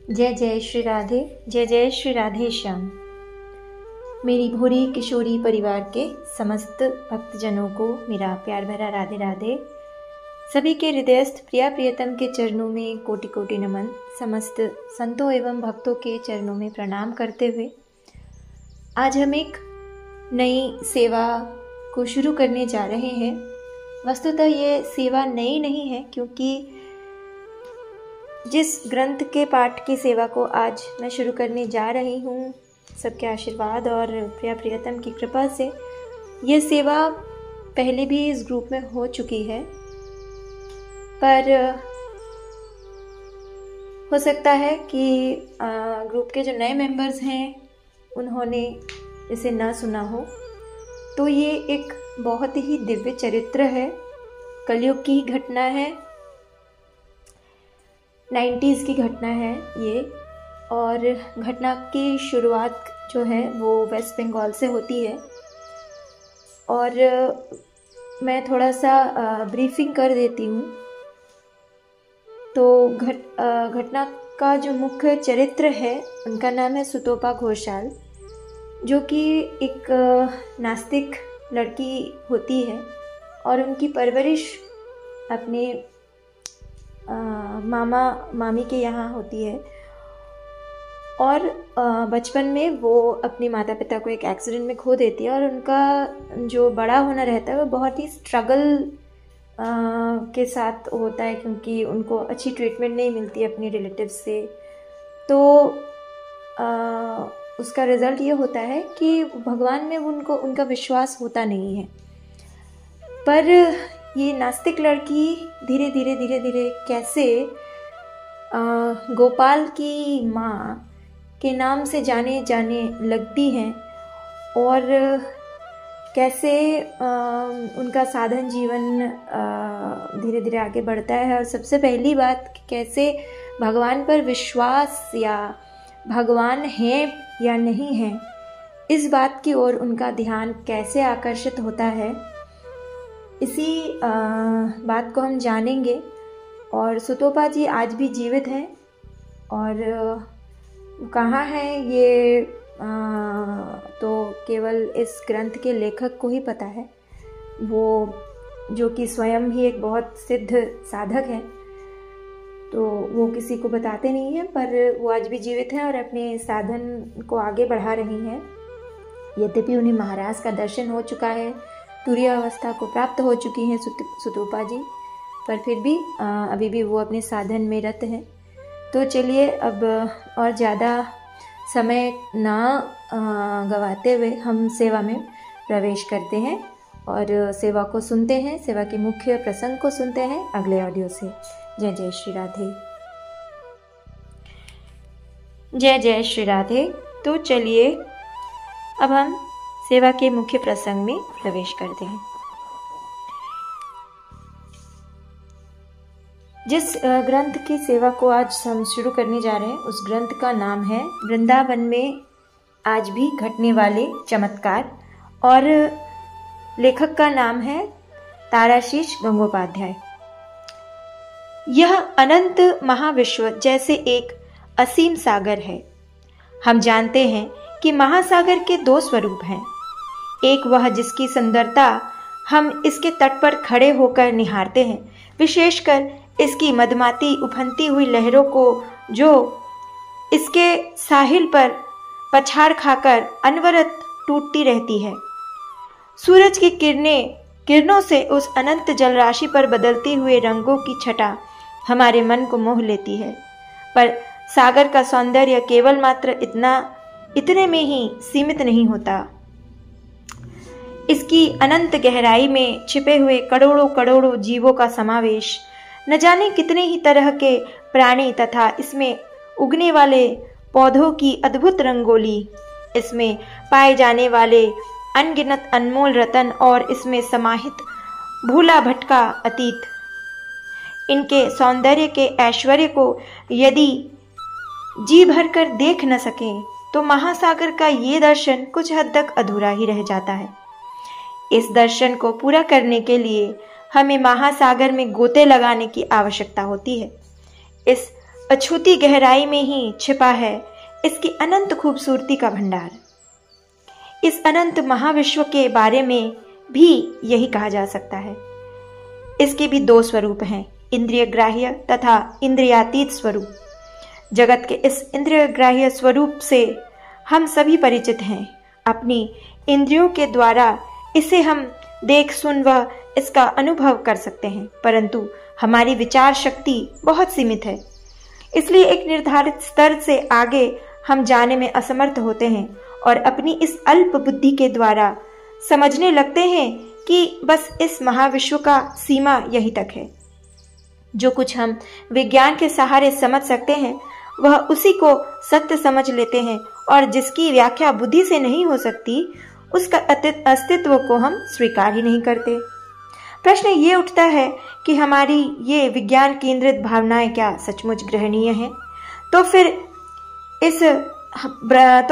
जय जय श्री राधे, जय जय श्री राधे श्याम। मेरी भोरी किशोरी परिवार के समस्त भक्तजनों को मेरा प्यार भरा राधे राधे। सभी के हृदयस्थ प्रिया प्रियतम के चरणों में कोटि कोटि नमन। समस्त संतों एवं भक्तों के चरणों में प्रणाम करते हुए आज हम एक नई सेवा को शुरू करने जा रहे हैं। वस्तुतः ये सेवा नई नहीं है, क्योंकि जिस ग्रंथ के पाठ की सेवा को आज मैं शुरू करने जा रही हूँ, सबके आशीर्वाद और प्रिया प्रियतम की कृपा से ये सेवा पहले भी इस ग्रुप में हो चुकी है, पर हो सकता है कि ग्रुप के जो नए मेंबर्स हैं उन्होंने इसे ना सुना हो। तो ये एक बहुत ही दिव्य चरित्र है, कलयुग की घटना है, 90s की घटना है ये। और घटना की शुरुआत जो है वो वेस्ट बंगाल से होती है। और मैं थोड़ा सा ब्रीफिंग कर देती हूँ। तो घटना का जो मुख्य चरित्र है उनका नाम है सुतोपा घोषाल, जो कि एक नास्तिक लड़की होती है और उनकी परवरिश अपने मामा मामी के यहाँ होती है। और बचपन में वो अपने माता पिता को एक एक्सीडेंट में खो देती है और उनका जो बड़ा होना रहता है वो बहुत ही स्ट्रगल के साथ होता है, क्योंकि उनको अच्छी ट्रीटमेंट नहीं मिलती अपने रिलेटिव्स से। तो उसका रिज़ल्ट ये होता है कि भगवान में उनका विश्वास होता नहीं है। पर ये नास्तिक लड़की धीरे धीरे कैसे गोपाल की माँ के नाम से जाने लगती हैं, और कैसे उनका साधन जीवन धीरे धीरे आगे बढ़ता है। और सबसे पहली बात, कैसे भगवान पर विश्वास या भगवान है या नहीं है, इस बात की ओर उनका ध्यान कैसे आकर्षित होता है, इसी बात को हम जानेंगे। और सुतोपा जी आज भी जीवित हैं, और कहाँ हैं ये तो केवल इस ग्रंथ के लेखक को ही पता है, वो जो कि स्वयं ही एक बहुत सिद्ध साधक हैं। तो वो किसी को बताते नहीं हैं, पर वो आज भी जीवित हैं और अपने साधन को आगे बढ़ा रही हैं। यद्यपि उन्हें महाराज का दर्शन हो चुका है, तुरीय अवस्था को प्राप्त हो चुकी हैं सुतोपा जी, पर फिर भी अभी भी वो अपने साधन में रत हैं। तो चलिए अब और ज़्यादा समय ना गवाते हुए हम सेवा में प्रवेश करते हैं और सेवा को सुनते हैं, सेवा के मुख्य प्रसंग को सुनते हैं अगले ऑडियो से। जय जय श्री राधे, जय जय श्री राधे। तो चलिए अब हम सेवा के मुख्य प्रसंग में प्रवेश करते हैं। जिस ग्रंथ की सेवा को आज हम शुरू करने जा रहे हैं, उस ग्रंथ का नाम है वृंदावन में आज भी घटने वाले चमत्कार, और लेखक का नाम है ताराशीष गंगोपाध्याय। यह अनंत महाविश्व जैसे एक असीम सागर है। हम जानते हैं कि महासागर के दो स्वरूप हैं। एक वह जिसकी सुंदरता हम इसके तट पर खड़े होकर निहारते हैं, विशेषकर इसकी मदमाती उफनती हुई लहरों को, जो इसके साहिल पर पछाड़ खाकर अनवरत टूटती रहती है। सूरज की किरणों से उस अनंत जलराशि पर बदलती हुए रंगों की छटा हमारे मन को मोह लेती है। पर सागर का सौंदर्य केवल मात्र इतने में ही सीमित नहीं होता। इसकी अनंत गहराई में छिपे हुए करोड़ों जीवों का समावेश, न जाने कितने ही तरह के प्राणी तथा इसमें उगने वाले पौधों की अद्भुत रंगोली, इसमें पाए जाने वाले अनगिनत अनमोल रतन और इसमें समाहित भूला भटका अतीत, इनके सौंदर्य के ऐश्वर्य को यदि जी भर कर देख न सकें तो महासागर का ये दर्शन कुछ हद तक अधूरा ही रह जाता है। इस दर्शन को पूरा करने के लिए हमें महासागर में गोते लगाने की आवश्यकता होती है। इस अछूती गहराई में ही छिपा है इसकी अनंत खूबसूरती का भंडार। इस अनंत महाविश्व के बारे में भी यही कहा जा सकता है। इसके भी दो स्वरूप हैं, इंद्रिय ग्राह्य तथा इंद्रियातीत स्वरूप। जगत के इस इंद्रिय ग्राह्य स्वरूप से हम सभी परिचित हैं। अपनी इंद्रियों के द्वारा इसे हम देख सुन व इसका अनुभव कर सकते हैं, परंतु हमारी विचार शक्ति बहुत सीमित है, इसलिए एक निर्धारित स्तर से आगे हम जाने में असमर्थ होते हैं और अपनी इस अल्प बुद्धि के द्वारा समझने लगते हैं कि बस इस महाविश्व का सीमा यही तक है। जो कुछ हम विज्ञान के सहारे समझ सकते हैं वह उसी को सत्य समझ लेते हैं, और जिसकी व्याख्या बुद्धि से नहीं हो सकती उसका अस्तित्व को हम स्वीकार ही नहीं करते। प्रश्न ये उठता है कि हमारी ये विज्ञान केंद्रित भावनाएं क्या सचमुच ग्रहणीय हैं? तो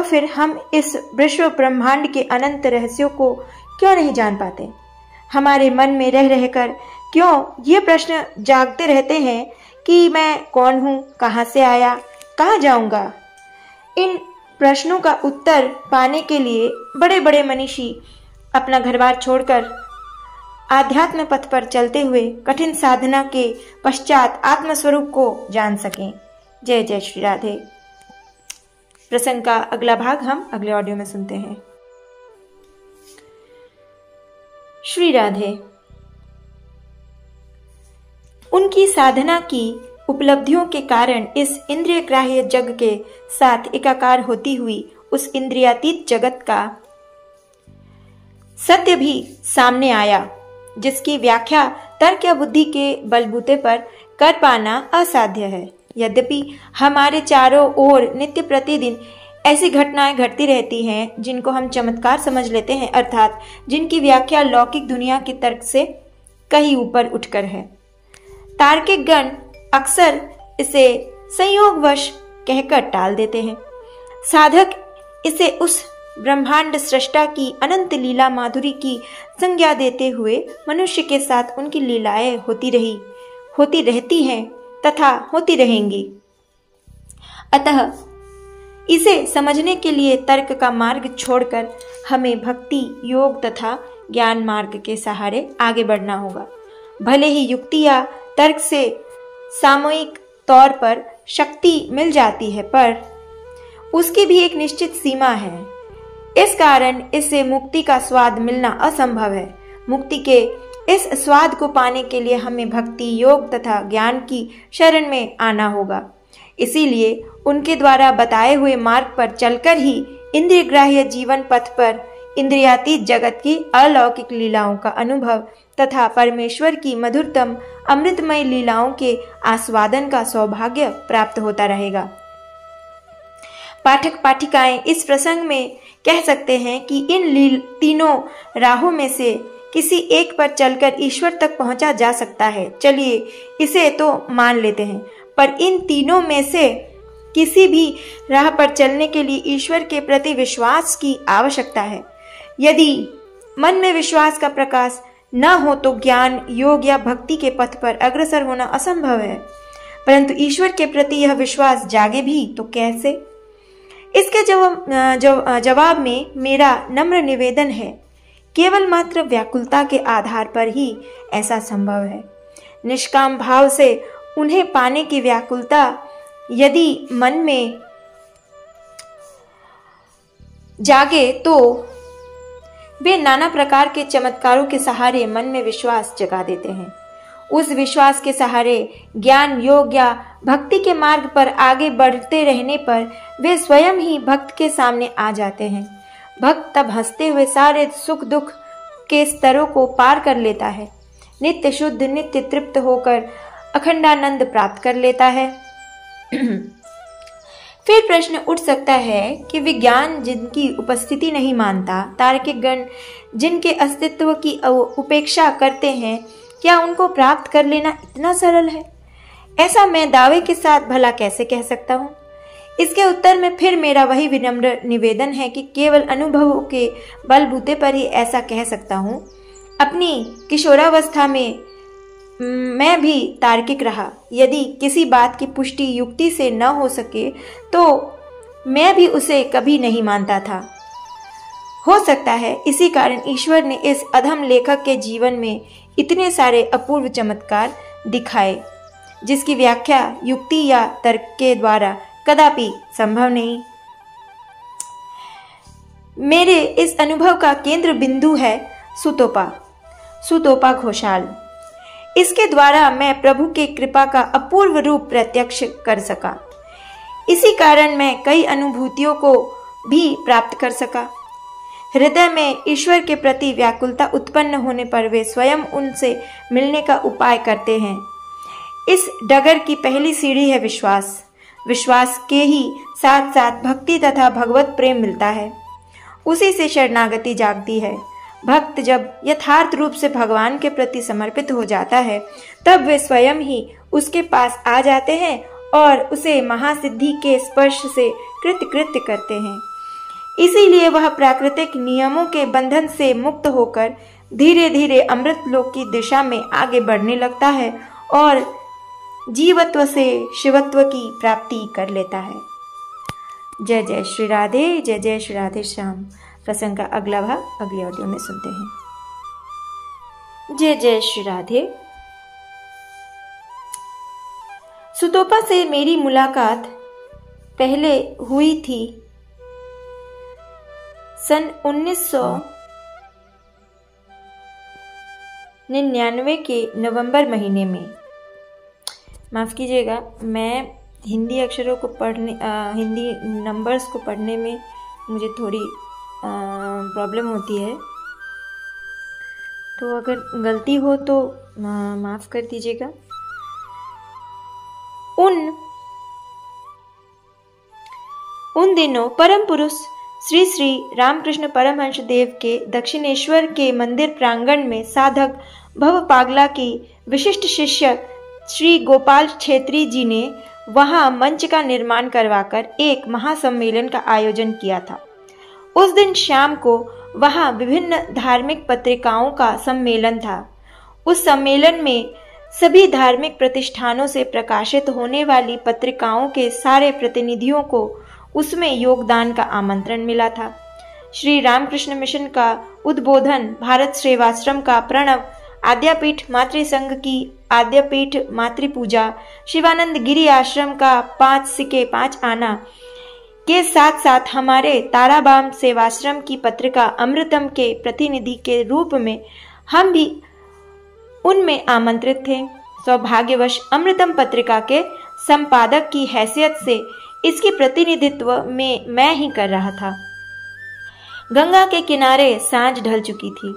फिर हम इस विश्व ब्रह्मांड के अनंत रहस्यों को क्यों नहीं जान पाते? हमारे मन में रह रहकर क्यों ये प्रश्न जागते रहते हैं कि मैं कौन हूँ, कहाँ से आया, कहाँ जाऊंगा? इन प्रश्नों का उत्तर पाने के लिए बड़े बड़े मनीषी अपना घर-बार छोड़कर आध्यात्म पथ पर चलते हुए कठिन साधना के पश्चात आत्मस्वरूप को जान सकें। जय जय श्री राधे। प्रसंग का अगला भाग हम अगले ऑडियो में सुनते हैं। श्री राधे। उनकी साधना की उपलब्धियों के कारण इस इंद्रिय ग्राह्य जग के साथ एकाकार होती हुई उस इंद्रियातीत जगत का सत्य भी सामने आया, जिसकी व्याख्या तर्क या बुद्धि के बलबूते पर कर पाना असाध्य है। यद्यपि हमारे चारों ओर नित्य प्रतिदिन ऐसी घटनाएं घटती रहती हैं जिनको हम चमत्कार समझ लेते हैं, अर्थात जिनकी व्याख्या लौकिक दुनिया के तर्क से कहीं ऊपर उठकर है। तार्किक गण अक्सर इसे संयोगवश कहकर टाल देते हैं। साधक इसे उस ब्रह्मांड सृष्टा की अनंत लीला माधुरी की संज्ञा देते हुए मनुष्य के साथ उनकी लीलाएं होती रहती हैं तथा होती रहेंगी। अतः इसे समझने के लिए तर्क का मार्ग छोड़कर हमें भक्ति, योग तथा ज्ञान मार्ग के सहारे आगे बढ़ना होगा। भले ही युक्ति या तर्क से सामूहिक तौर पर शक्ति मिल जाती है, पर उसकी भी एक निश्चित सीमा है। इस कारण इससे मुक्ति का स्वाद मिलना असंभव है। मुक्ति के इस स्वाद को पाने के लिए हमें भक्ति, योग तथा ज्ञान की शरण में आना होगा। इसीलिए उनके द्वारा बताए हुए मार्ग पर चलकर ही इंद्रिय ग्राह्य जीवन पथ पर इंद्रियातीत जगत की अलौकिक लीलाओं का अनुभव तथा परमेश्वर की मधुरतम अमृतमय लीलाओं के आस्वादन का सौभाग्य प्राप्त होता रहेगा। पाठक पाठिकाएं इस प्रसंग में कह सकते हैं कि इन तीनों राहों में से किसी एक पर चलकर ईश्वर तक पहुंचा जा सकता है। चलिए इसे तो मान लेते हैं, पर इन तीनों में से किसी भी राह पर चलने के लिए ईश्वर के प्रति विश्वास की आवश्यकता है। यदि मन में विश्वास का प्रकाश न हो तो ज्ञान, योग या भक्ति के पथ पर अग्रसर होना असंभव है। परंतु ईश्वर के प्रति यह विश्वास जागे भी तो कैसे? इसके जवाब में मेरा नम्र निवेदन है, केवल मात्र व्याकुलता के आधार पर ही ऐसा संभव है। निष्काम भाव से उन्हें पाने की व्याकुलता यदि मन में जागे तो वे नाना प्रकार के चमत्कारों के सहारे मन में विश्वास जगा देते हैं। उस विश्वास के सहारे ज्ञान, योग या भक्ति के मार्ग पर आगे बढ़ते रहने पर वे स्वयं ही भक्त के सामने आ जाते हैं। भक्त तब हंसते हुए सारे सुख दुख के स्तरों को पार कर लेता है, नित्य शुद्ध, नित्य तृप्त होकर अखंडानंद प्राप्त कर लेता है। फिर प्रश्न उठ सकता है कि विज्ञान जिनकी उपस्थिति नहीं मानता, तार्किक गण जिनके अस्तित्व की उपेक्षा करते हैं, क्या उनको प्राप्त कर लेना इतना सरल है? ऐसा मैं दावे के साथ भला कैसे कह सकता हूँ? इसके उत्तर में फिर मेरा वही विनम्र निवेदन है कि केवल अनुभवों के बलबूते पर ही ऐसा कह सकता हूँ। अपनी किशोरावस्था में मैं भी तार्किक रहा। यदि किसी बात की पुष्टि युक्ति से न हो सके तो मैं भी उसे कभी नहीं मानता था। हो सकता है इसी कारण ईश्वर ने इस अधम लेखक के जीवन में इतने सारे अपूर्व चमत्कार दिखाए जिसकी व्याख्या युक्ति या तर्क के द्वारा कदापि संभव नहीं। मेरे इस अनुभव का केंद्र बिंदु है सुतोपा घोषाल। इसके द्वारा मैं प्रभु के कृपा का अपूर्व रूप प्रत्यक्ष कर सका। इसी कारण मैं कई अनुभूतियों को भी प्राप्त कर सका। हृदय में ईश्वर के प्रति व्याकुलता उत्पन्न होने पर वे स्वयं उनसे मिलने का उपाय करते हैं। इस डगर की पहली सीढ़ी है विश्वास। विश्वास के ही साथ साथ भक्ति तथा भगवत प्रेम मिलता है। उसी से शरणागति जागती है। भक्त जब यथार्थ रूप से भगवान के प्रति समर्पित हो जाता है तब वे स्वयं ही उसके पास आ जाते हैं और उसे महासिद्धि के स्पर्श से कृत्य करते हैं। इसीलिए वह प्राकृतिक नियमों के बंधन से मुक्त होकर धीरे धीरे अमृत लोक की दिशा में आगे बढ़ने लगता है और जीवत्व से शिवत्व की प्राप्ति कर लेता है। जय जय श्री राधे, जय जय श्री राधे श्याम। प्रसंग का अगला भाग अगले ऑडियो में सुनते हैं। जय जय श्री राधे। सुतोपा से मेरी मुलाकात पहले हुई थी सन 1999 के नवंबर महीने में। माफ़ कीजिएगा, मैं हिंदी अक्षरों को पढ़ने हिंदी नंबर्स को पढ़ने में मुझे थोड़ी प्रॉब्लम होती है, तो अगर गलती हो तो माफ़ कर दीजिएगा। उन दिनों परम पुरुष श्री श्री रामकृष्ण परमहंस देव के दक्षिणेश्वर के मंदिर प्रांगण में साधक भव पागला की विशिष्ट शिष्य श्री गोपाल छेत्री जी ने वहां मंच का निर्माण करवाकर एक महासम्मेलन का आयोजन किया था। उस दिन शाम को वहां विभिन्न धार्मिक पत्रिकाओं का सम्मेलन था। उस सम्मेलन में सभी धार्मिक प्रतिष्ठानों से प्रकाशित होने वाली पत्रिकाओं के सारे प्रतिनिधियों को उसमें योगदान का आमंत्रण मिला था। श्री रामकृष्ण मिशन का उद्बोधन, भारत सेवाश्रम का प्रणव, आद्यापीठ मातृसंघ की आद्यापीठ मातृपूजा, शिवानंद गिरी आश्रम का 5 सिक्के 5 आना के साथ साथ हमारे ताराबाम सेवाश्रम की पत्रिका अमृतम के प्रतिनिधि के रूप में हम भी उनमें आमंत्रित थे। सौभाग्यवश अमृतम पत्रिका के संपादक की हैसियत से इसकी प्रतिनिधित्व में मैं ही कर रहा था। गंगा के किनारे सांझ ढल चुकी थी।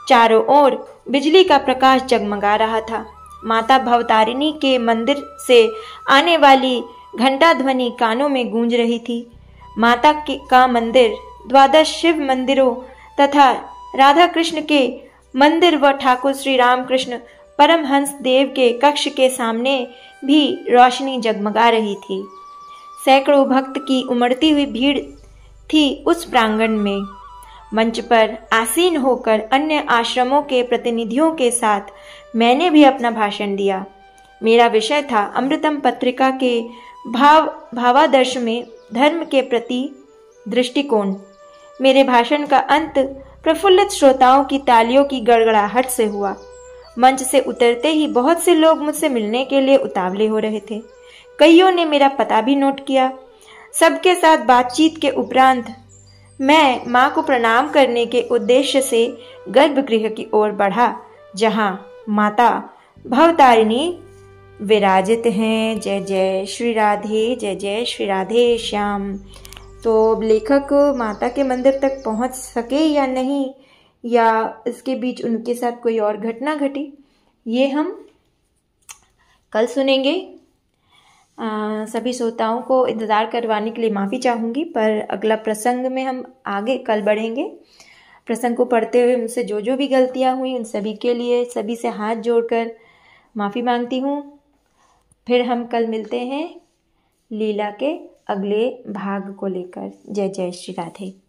चारों ओर बिजली का प्रकाश जगमगा रहा था। माता भवतारिणी के मंदिर से आने वाली घंटा ध्वनि कानों में गूंज रही थी। माता का मंदिर, 12 शिव मंदिरों तथा राधा कृष्ण के मंदिर व ठाकुर श्री रामकृष्ण परमहंस देव के कक्ष के सामने भी रोशनी जगमगा रही थी। सैकड़ों भक्त की उमड़ती हुई भीड़ थी उस प्रांगण में। मंच पर आसीन होकर अन्य आश्रमों के प्रतिनिधियों के साथ मैंने भी अपना भाषण दिया। मेरा विषय था अमृतम पत्रिका के भावादर्श में धर्म के प्रति दृष्टिकोण। मेरे भाषण का अंत प्रफुल्लित श्रोताओं की तालियों की गड़गड़ाहट से हुआ। मंच से उतरते ही बहुत से लोग मुझसे मिलने के लिए उतावले हो रहे थे। कईयों ने मेरा पता भी नोट किया। सबके साथ बातचीत के उपरांत मैं मां को प्रणाम करने के उद्देश्य से गर्भगृह की ओर बढ़ा, जहां माता भवतारिणी विराजित हैं। जय जय श्री राधे, जय जय श्री राधे श्याम। तो लेखक माता के मंदिर तक पहुंच सके या नहीं, या इसके बीच उनके साथ कोई और घटना घटी, ये हम कल सुनेंगे। सभी श्रोताओं को इंतज़ार करवाने के लिए माफ़ी चाहूँगी, पर अगला प्रसंग में हम आगे कल बढ़ेंगे। प्रसंग को पढ़ते हुए मुझसे जो जो भी गलतियाँ हुई उन सभी के लिए सभी से हाथ जोड़कर माफ़ी मांगती हूँ। फिर हम कल मिलते हैं लीला के अगले भाग को लेकर। जय जय श्री राधे।